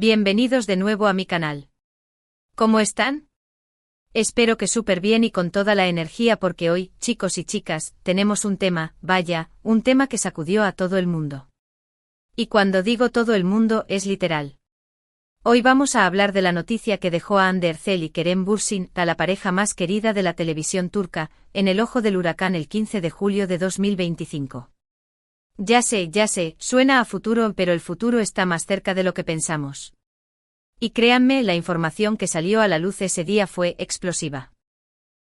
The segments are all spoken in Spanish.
Bienvenidos de nuevo a mi canal. ¿Cómo están? Espero que súper bien y con toda la energía porque hoy, chicos y chicas, tenemos un tema, vaya, un tema que sacudió a todo el mundo. Y cuando digo todo el mundo es literal. Hoy vamos a hablar de la noticia que dejó a Hande Erçel y Kerem Bürsin, a la pareja más querida de la televisión turca, en el ojo del huracán el 15 de julio de 2025. Ya sé, suena a futuro, pero el futuro está más cerca de lo que pensamos. Y créanme, la información que salió a la luz ese día fue explosiva.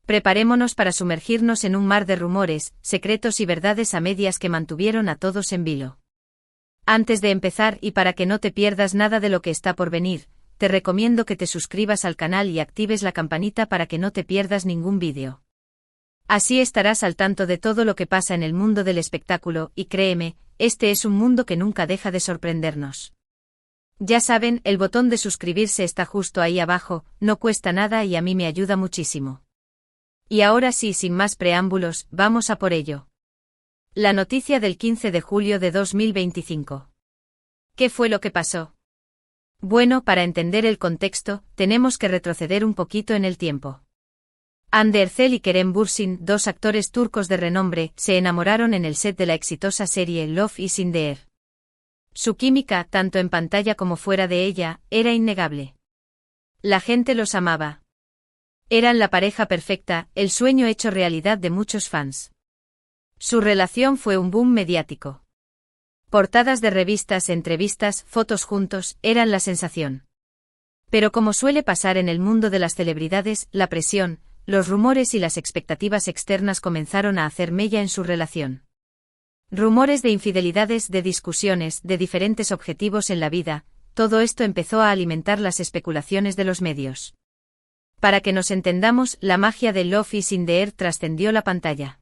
Preparémonos para sumergirnos en un mar de rumores, secretos y verdades a medias que mantuvieron a todos en vilo. Antes de empezar y para que no te pierdas nada de lo que está por venir, te recomiendo que te suscribas al canal y actives la campanita para que no te pierdas ningún vídeo. Así estarás al tanto de todo lo que pasa en el mundo del espectáculo y créeme, este es un mundo que nunca deja de sorprendernos. Ya saben, el botón de suscribirse está justo ahí abajo, no cuesta nada y a mí me ayuda muchísimo. Y ahora sí, sin más preámbulos, vamos a por ello. La noticia del 15 de julio de 2025. ¿Qué fue lo que pasó? Bueno, para entender el contexto, tenemos que retroceder un poquito en el tiempo. Hande Erçel y Kerem Bürsin, dos actores turcos de renombre, se enamoraron en el set de la exitosa serie Love is in the Air. Su química, tanto en pantalla como fuera de ella, era innegable. La gente los amaba. Eran la pareja perfecta, el sueño hecho realidad de muchos fans. Su relación fue un boom mediático. Portadas de revistas, entrevistas, fotos juntos, eran la sensación. Pero como suele pasar en el mundo de las celebridades, la presión, los rumores y las expectativas externas comenzaron a hacer mella en su relación. Rumores de infidelidades, de discusiones, de diferentes objetivos en la vida, todo esto empezó a alimentar las especulaciones de los medios. Para que nos entendamos, la magia de Love is in the Air trascendió la pantalla.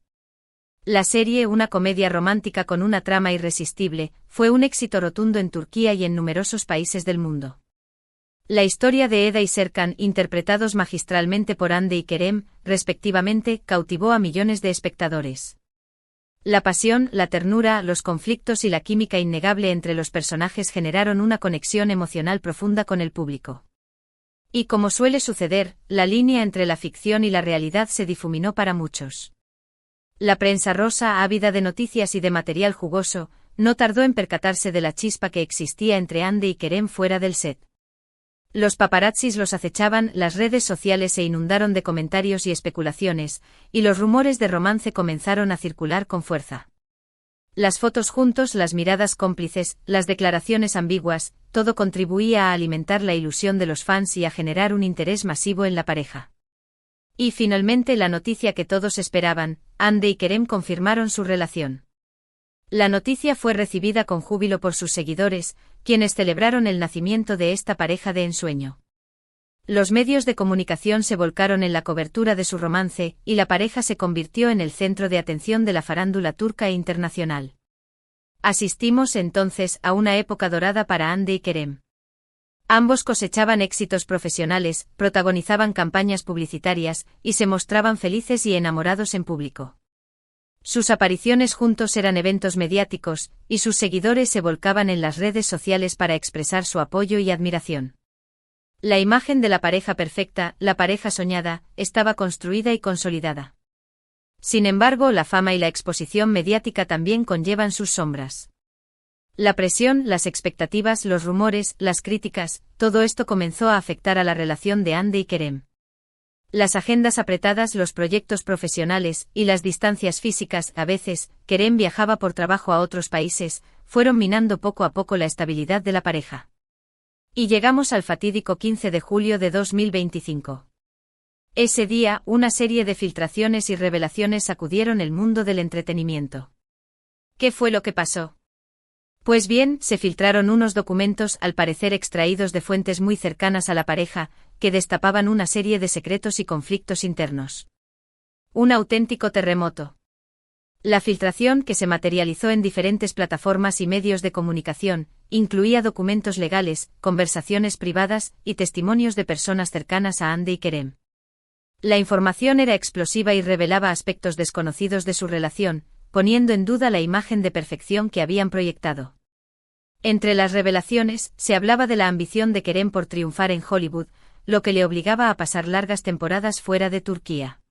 La serie, una comedia romántica con una trama irresistible, fue un éxito rotundo en Turquía y en numerosos países del mundo. La historia de Eda y Serkan, interpretados magistralmente por Hande y Kerem, respectivamente, cautivó a millones de espectadores. La pasión, la ternura, los conflictos y la química innegable entre los personajes generaron una conexión emocional profunda con el público. Y como suele suceder, la línea entre la ficción y la realidad se difuminó para muchos. La prensa rosa, ávida de noticias y de material jugoso, no tardó en percatarse de la chispa que existía entre Hande y Kerem fuera del set. Los paparazzis los acechaban, las redes sociales se inundaron de comentarios y especulaciones, y los rumores de romance comenzaron a circular con fuerza. Las fotos juntos, las miradas cómplices, las declaraciones ambiguas, todo contribuía a alimentar la ilusión de los fans y a generar un interés masivo en la pareja. Y finalmente la noticia que todos esperaban, Hande y Kerem confirmaron su relación. La noticia fue recibida con júbilo por sus seguidores, quienes celebraron el nacimiento de esta pareja de ensueño. Los medios de comunicación se volcaron en la cobertura de su romance, y la pareja se convirtió en el centro de atención de la farándula turca e internacional. Asistimos entonces a una época dorada para Hande y Kerem. Ambos cosechaban éxitos profesionales, protagonizaban campañas publicitarias, y se mostraban felices y enamorados en público. Sus apariciones juntos eran eventos mediáticos, y sus seguidores se volcaban en las redes sociales para expresar su apoyo y admiración. La imagen de la pareja perfecta, la pareja soñada, estaba construida y consolidada. Sin embargo, la fama y la exposición mediática también conllevan sus sombras. La presión, las expectativas, los rumores, las críticas, todo esto comenzó a afectar a la relación de Hande y Kerem. Las agendas apretadas, los proyectos profesionales y las distancias físicas, a veces, Kerem viajaba por trabajo a otros países, fueron minando poco a poco la estabilidad de la pareja. Y llegamos al fatídico 15 de julio de 2025. Ese día, una serie de filtraciones y revelaciones sacudieron el mundo del entretenimiento. ¿Qué fue lo que pasó? Pues bien, se filtraron unos documentos, al parecer extraídos de fuentes muy cercanas a la pareja, que destapaban una serie de secretos y conflictos internos. Un auténtico terremoto. La filtración, que se materializó en diferentes plataformas y medios de comunicación, incluía documentos legales, conversaciones privadas y testimonios de personas cercanas a Hande y Kerem. La información era explosiva y revelaba aspectos desconocidos de su relación, poniendo en duda la imagen de perfección que habían proyectado. Entre las revelaciones, se hablaba de la ambición de Kerem por triunfar en Hollywood, lo que le obligaba a pasar largas temporadas fuera de Turquía.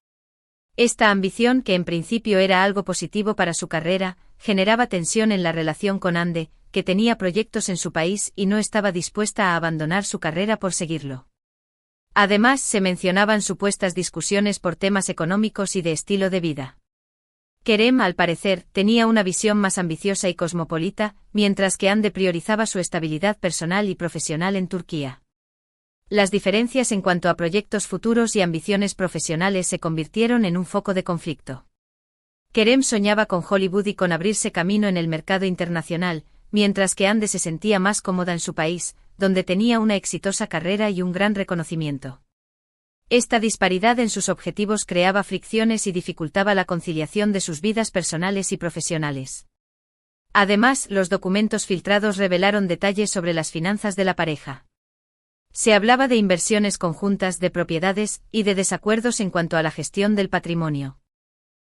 Esta ambición, que en principio era algo positivo para su carrera, generaba tensión en la relación con Hande, que tenía proyectos en su país y no estaba dispuesta a abandonar su carrera por seguirlo. Además, se mencionaban supuestas discusiones por temas económicos y de estilo de vida. Kerem, al parecer, tenía una visión más ambiciosa y cosmopolita, mientras que Hande priorizaba su estabilidad personal y profesional en Turquía. Las diferencias en cuanto a proyectos futuros y ambiciones profesionales se convirtieron en un foco de conflicto. Kerem soñaba con Hollywood y con abrirse camino en el mercado internacional, mientras que Hande se sentía más cómoda en su país, donde tenía una exitosa carrera y un gran reconocimiento. Esta disparidad en sus objetivos creaba fricciones y dificultaba la conciliación de sus vidas personales y profesionales. Además, los documentos filtrados revelaron detalles sobre las finanzas de la pareja. Se hablaba de inversiones conjuntas de propiedades y de desacuerdos en cuanto a la gestión del patrimonio.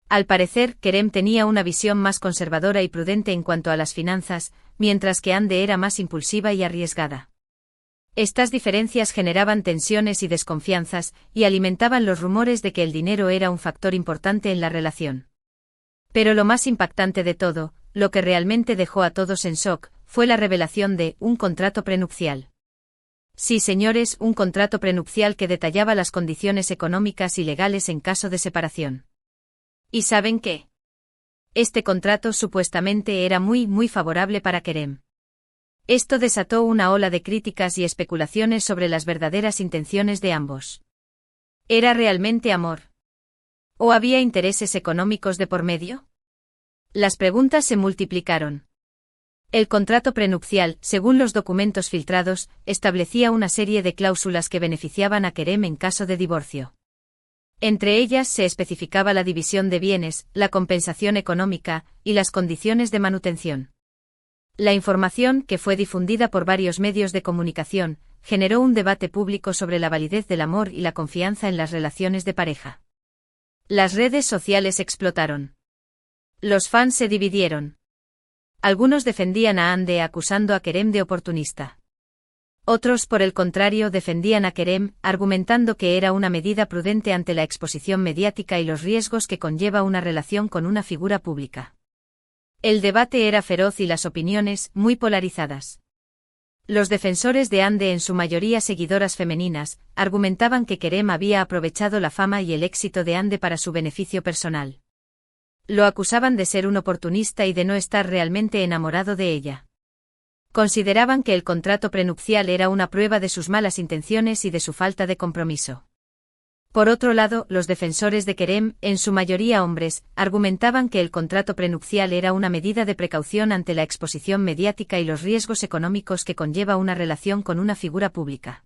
Al parecer, Kerem tenía una visión más conservadora y prudente en cuanto a las finanzas, mientras que Hande era más impulsiva y arriesgada. Estas diferencias generaban tensiones y desconfianzas, y alimentaban los rumores de que el dinero era un factor importante en la relación. Pero lo más impactante de todo, lo que realmente dejó a todos en shock, fue la revelación de un contrato prenupcial. Sí, señores, un contrato prenupcial que detallaba las condiciones económicas y legales en caso de separación. ¿Y saben qué? Este contrato supuestamente era muy favorable para Kerem. Esto desató una ola de críticas y especulaciones sobre las verdaderas intenciones de ambos. ¿Era realmente amor? ¿O había intereses económicos de por medio? Las preguntas se multiplicaron. El contrato prenupcial, según los documentos filtrados, establecía una serie de cláusulas que beneficiaban a Kerem en caso de divorcio. Entre ellas se especificaba la división de bienes, la compensación económica y las condiciones de manutención. La información, que fue difundida por varios medios de comunicación, generó un debate público sobre la validez del amor y la confianza en las relaciones de pareja. Las redes sociales explotaron. Los fans se dividieron. Algunos defendían a Hande acusando a Kerem de oportunista. Otros, por el contrario, defendían a Kerem, argumentando que era una medida prudente ante la exposición mediática y los riesgos que conlleva una relación con una figura pública. El debate era feroz y las opiniones muy polarizadas. Los defensores de Hande, en su mayoría seguidoras femeninas, argumentaban que Kerem había aprovechado la fama y el éxito de Hande para su beneficio personal. Lo acusaban de ser un oportunista y de no estar realmente enamorado de ella. Consideraban que el contrato prenupcial era una prueba de sus malas intenciones y de su falta de compromiso. Por otro lado, los defensores de Kerem, en su mayoría hombres, argumentaban que el contrato prenupcial era una medida de precaución ante la exposición mediática y los riesgos económicos que conlleva una relación con una figura pública.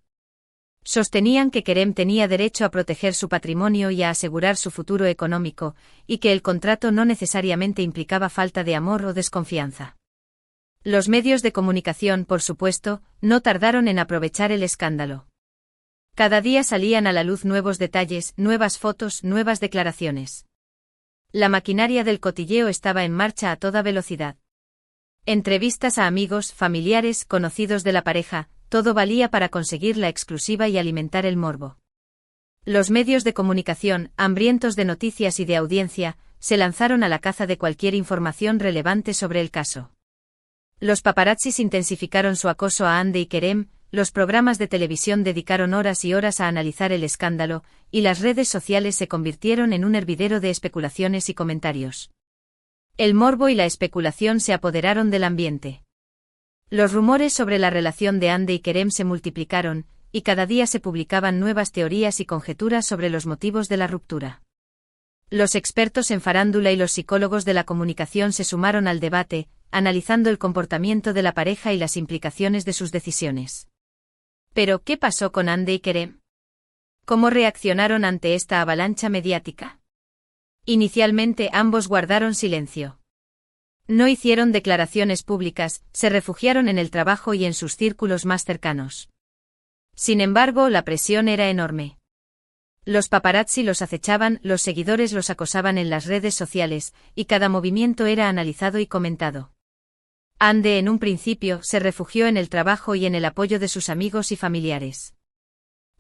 Sostenían que Kerem tenía derecho a proteger su patrimonio y a asegurar su futuro económico, y que el contrato no necesariamente implicaba falta de amor o desconfianza. Los medios de comunicación, por supuesto, no tardaron en aprovechar el escándalo. Cada día salían a la luz nuevos detalles, nuevas fotos, nuevas declaraciones. La maquinaria del cotilleo estaba en marcha a toda velocidad. Entrevistas a amigos, familiares, conocidos de la pareja, todo valía para conseguir la exclusiva y alimentar el morbo. Los medios de comunicación, hambrientos de noticias y de audiencia, se lanzaron a la caza de cualquier información relevante sobre el caso. Los paparazzis intensificaron su acoso a Hande y Kerem, los programas de televisión dedicaron horas y horas a analizar el escándalo, y las redes sociales se convirtieron en un hervidero de especulaciones y comentarios. El morbo y la especulación se apoderaron del ambiente. Los rumores sobre la relación de Hande y Kerem se multiplicaron, y cada día se publicaban nuevas teorías y conjeturas sobre los motivos de la ruptura. Los expertos en farándula y los psicólogos de la comunicación se sumaron al debate, analizando el comportamiento de la pareja y las implicaciones de sus decisiones. Pero, ¿qué pasó con Hande y Kerem? ¿Cómo reaccionaron ante esta avalancha mediática? Inicialmente ambos guardaron silencio. No hicieron declaraciones públicas, se refugiaron en el trabajo y en sus círculos más cercanos. Sin embargo, la presión era enorme. Los paparazzi los acechaban, los seguidores los acosaban en las redes sociales, y cada movimiento era analizado y comentado. Ande en un principio se refugió en el trabajo y en el apoyo de sus amigos y familiares.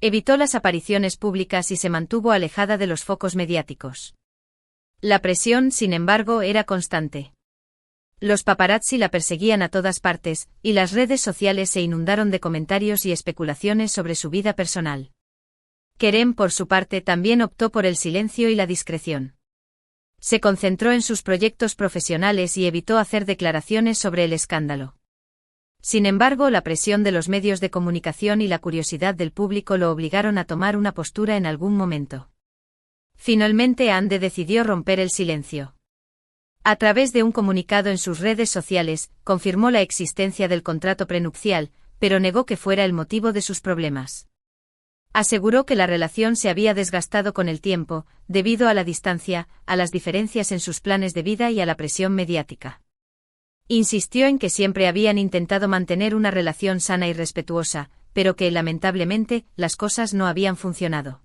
Evitó las apariciones públicas y se mantuvo alejada de los focos mediáticos. La presión, sin embargo, era constante. Los paparazzi la perseguían a todas partes, y las redes sociales se inundaron de comentarios y especulaciones sobre su vida personal. Kerem, por su parte, también optó por el silencio y la discreción. Se concentró en sus proyectos profesionales y evitó hacer declaraciones sobre el escándalo. Sin embargo, la presión de los medios de comunicación y la curiosidad del público lo obligaron a tomar una postura en algún momento. Finalmente, Ande decidió romper el silencio. A través de un comunicado en sus redes sociales, confirmó la existencia del contrato prenupcial, pero negó que fuera el motivo de sus problemas. Aseguró que la relación se había desgastado con el tiempo, debido a la distancia, a las diferencias en sus planes de vida y a la presión mediática. Insistió en que siempre habían intentado mantener una relación sana y respetuosa, pero que, lamentablemente, las cosas no habían funcionado.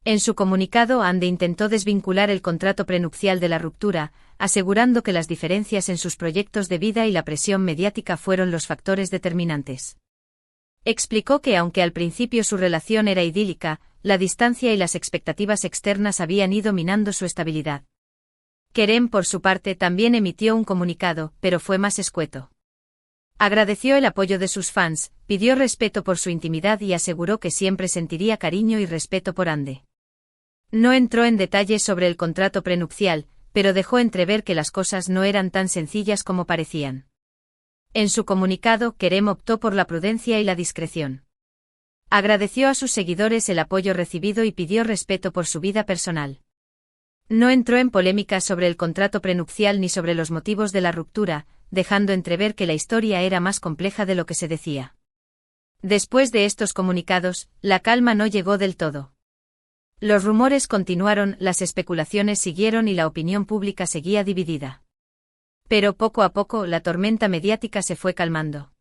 En su comunicado, Ande intentó desvincular el contrato prenupcial de la ruptura, asegurando que las diferencias en sus proyectos de vida y la presión mediática fueron los factores determinantes. Explicó que aunque al principio su relación era idílica, la distancia y las expectativas externas habían ido minando su estabilidad. Kerem, por su parte, también emitió un comunicado, pero fue más escueto. Agradeció el apoyo de sus fans, pidió respeto por su intimidad y aseguró que siempre sentiría cariño y respeto por Ande. No entró en detalles sobre el contrato prenupcial, pero dejó entrever que las cosas no eran tan sencillas como parecían. En su comunicado, Kerem optó por la prudencia y la discreción. Agradeció a sus seguidores el apoyo recibido y pidió respeto por su vida personal. No entró en polémicas sobre el contrato prenupcial ni sobre los motivos de la ruptura, dejando entrever que la historia era más compleja de lo que se decía. Después de estos comunicados, la calma no llegó del todo. Los rumores continuaron, las especulaciones siguieron y la opinión pública seguía dividida. Pero poco a poco la tormenta mediática se fue calmando.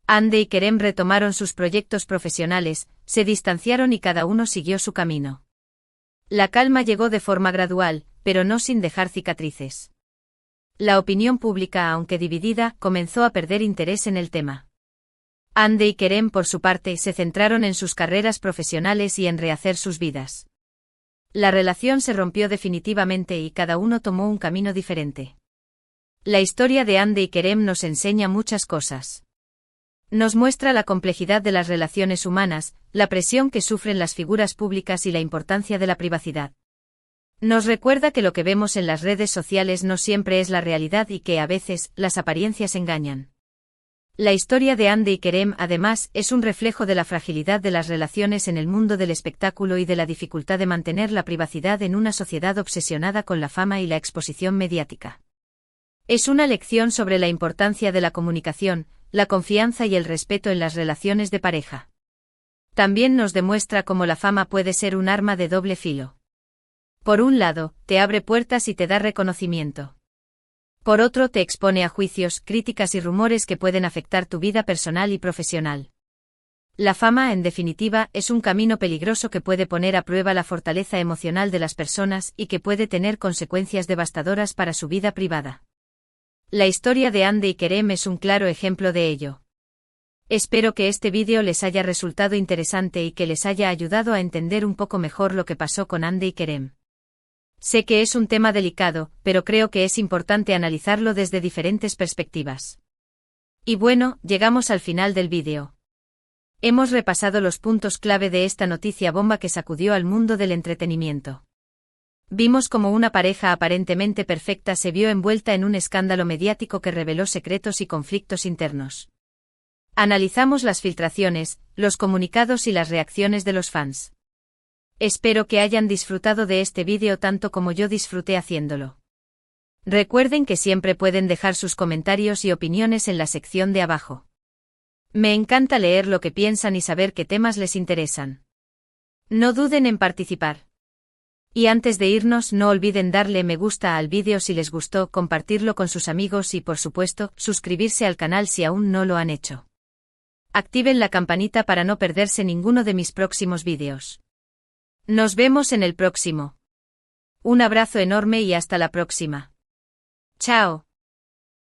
Ande y Kerem retomaron sus proyectos profesionales, se distanciaron y cada uno siguió su camino. La calma llegó de forma gradual, pero no sin dejar cicatrices. La opinión pública, aunque dividida, comenzó a perder interés en el tema. Ande y Kerem, por su parte, se centraron en sus carreras profesionales y en rehacer sus vidas. La relación se rompió definitivamente y cada uno tomó un camino diferente. La historia de Ande y Kerem nos enseña muchas cosas. Nos muestra la complejidad de las relaciones humanas, la presión que sufren las figuras públicas y la importancia de la privacidad. Nos recuerda que lo que vemos en las redes sociales no siempre es la realidad y que, a veces, las apariencias engañan. La historia de Ande y Kerem, además, es un reflejo de la fragilidad de las relaciones en el mundo del espectáculo y de la dificultad de mantener la privacidad en una sociedad obsesionada con la fama y la exposición mediática. Es una lección sobre la importancia de la comunicación, la confianza y el respeto en las relaciones de pareja. También nos demuestra cómo la fama puede ser un arma de doble filo. Por un lado, te abre puertas y te da reconocimiento. Por otro, te expone a juicios, críticas y rumores que pueden afectar tu vida personal y profesional. La fama, en definitiva, es un camino peligroso que puede poner a prueba la fortaleza emocional de las personas y que puede tener consecuencias devastadoras para su vida privada. La historia de Ande y Kerem es un claro ejemplo de ello. Espero que este vídeo les haya resultado interesante y que les haya ayudado a entender un poco mejor lo que pasó con Ande y Kerem. Sé que es un tema delicado, pero creo que es importante analizarlo desde diferentes perspectivas. Y bueno, llegamos al final del vídeo. Hemos repasado los puntos clave de esta noticia bomba que sacudió al mundo del entretenimiento. Vimos cómo una pareja aparentemente perfecta se vio envuelta en un escándalo mediático que reveló secretos y conflictos internos. Analizamos las filtraciones, los comunicados y las reacciones de los fans. Espero que hayan disfrutado de este vídeo tanto como yo disfruté haciéndolo. Recuerden que siempre pueden dejar sus comentarios y opiniones en la sección de abajo. Me encanta leer lo que piensan y saber qué temas les interesan. No duden en participar. Y antes de irnos, no olviden darle me gusta al vídeo si les gustó, compartirlo con sus amigos y, por supuesto, suscribirse al canal si aún no lo han hecho. Activen la campanita para no perderse ninguno de mis próximos vídeos. Nos vemos en el próximo. Un abrazo enorme y hasta la próxima. Chao.